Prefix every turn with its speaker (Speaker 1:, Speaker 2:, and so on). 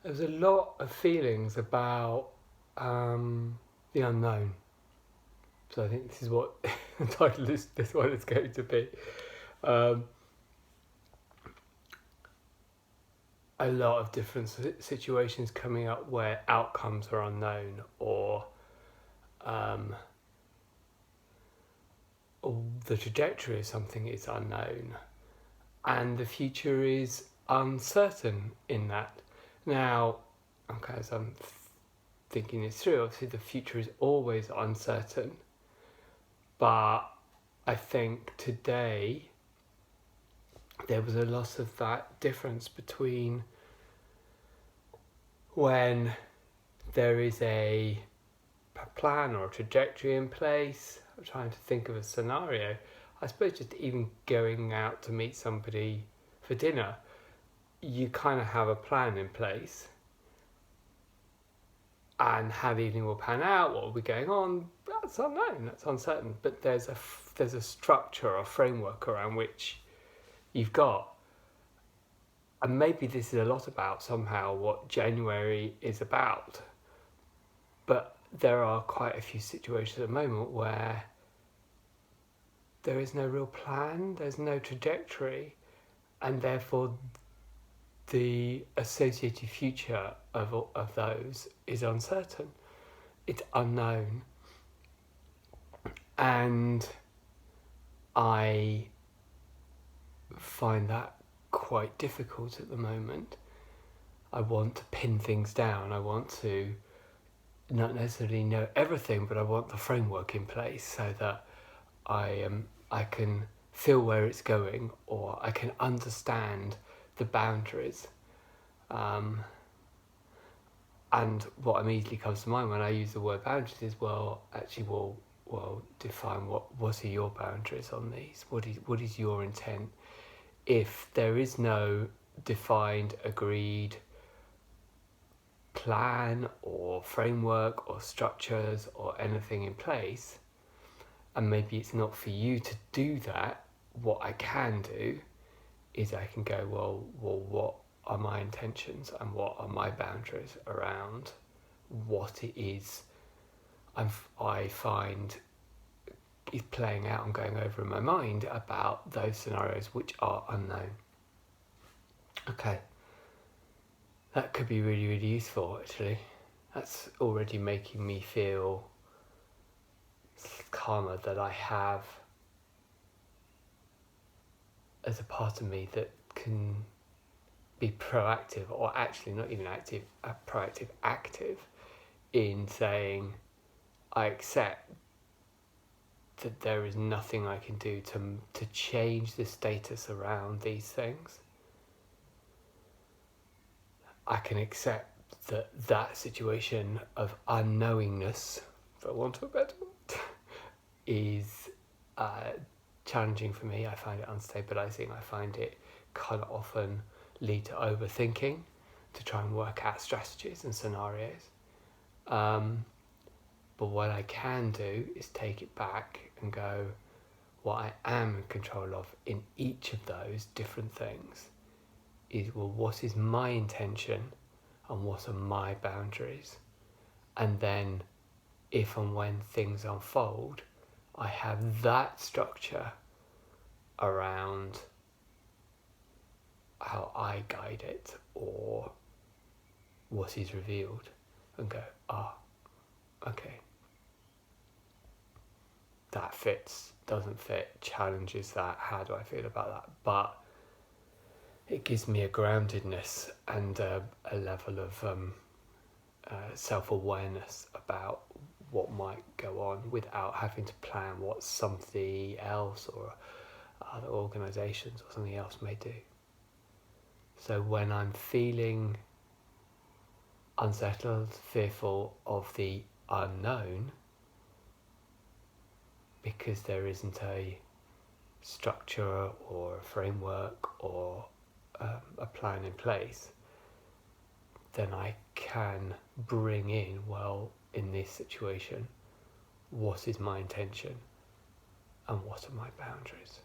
Speaker 1: There's a lot of feelings about the unknown. So I think this is what the title of this one is going to be. Um, a lot of different situations coming up where outcomes are unknown, um, or the trajectory of something is unknown, and the future is uncertain in that. Now, okay, as I'm thinking this through, obviously the future is always uncertain, but I think today there was a loss of that difference between when there is a plan or a trajectory in place. I'm trying to think of a scenario. I suppose just even going out to meet somebody for dinner, you kind of have a plan in place and how the evening will pan out, what will be going on, that's unknown, that's uncertain. But there's a structure or framework around which you've got. And maybe this is a lot about somehow what January is about. But there are quite a few situations at the moment where there is no real plan, there's no trajectory, and therefore the associated future of those is uncertain. It's unknown. And I find that quite difficult at the moment. I want to pin things down. I want to not necessarily know everything, but I want the framework in place so that I can feel where it's going, or I can understand the boundaries. And what immediately comes to mind when I use the word boundaries is, define what are your boundaries on these? What is your intent? If there is no defined, agreed plan or framework or structures or anything in place, and maybe it's not for you to do that, what I can do is I can go, what are my intentions and what are my boundaries around what it is I find is playing out and going over in my mind about those scenarios which are unknown. Okay, that could be really, really useful actually. That's already making me feel calmer, that I have as a part of me that can be proactive, or actually not even active, proactive, active in saying I accept that there is nothing I can do to change the status around these things. I can accept that situation of unknowingness, for want of a better word, is challenging for me. I find it unstabilizing. I find it can often lead to overthinking, to try and work out strategies and scenarios. But what I can do is take it back and go, what I am in control of in each of those different things is, what is my intention and what are my boundaries? And then if and when things unfold, I have that structure around how I guide it or what is revealed, and go, okay, that fits, doesn't fit, challenges that, how do I feel about that? But it gives me a groundedness and a level of self-awareness about what might go on without having to plan what somebody else or other organisations or something else may do. So when I'm feeling unsettled, fearful of the unknown, because there isn't a structure or a framework or a plan in place, then I can bring in, in this situation, what is my intention and what are my boundaries?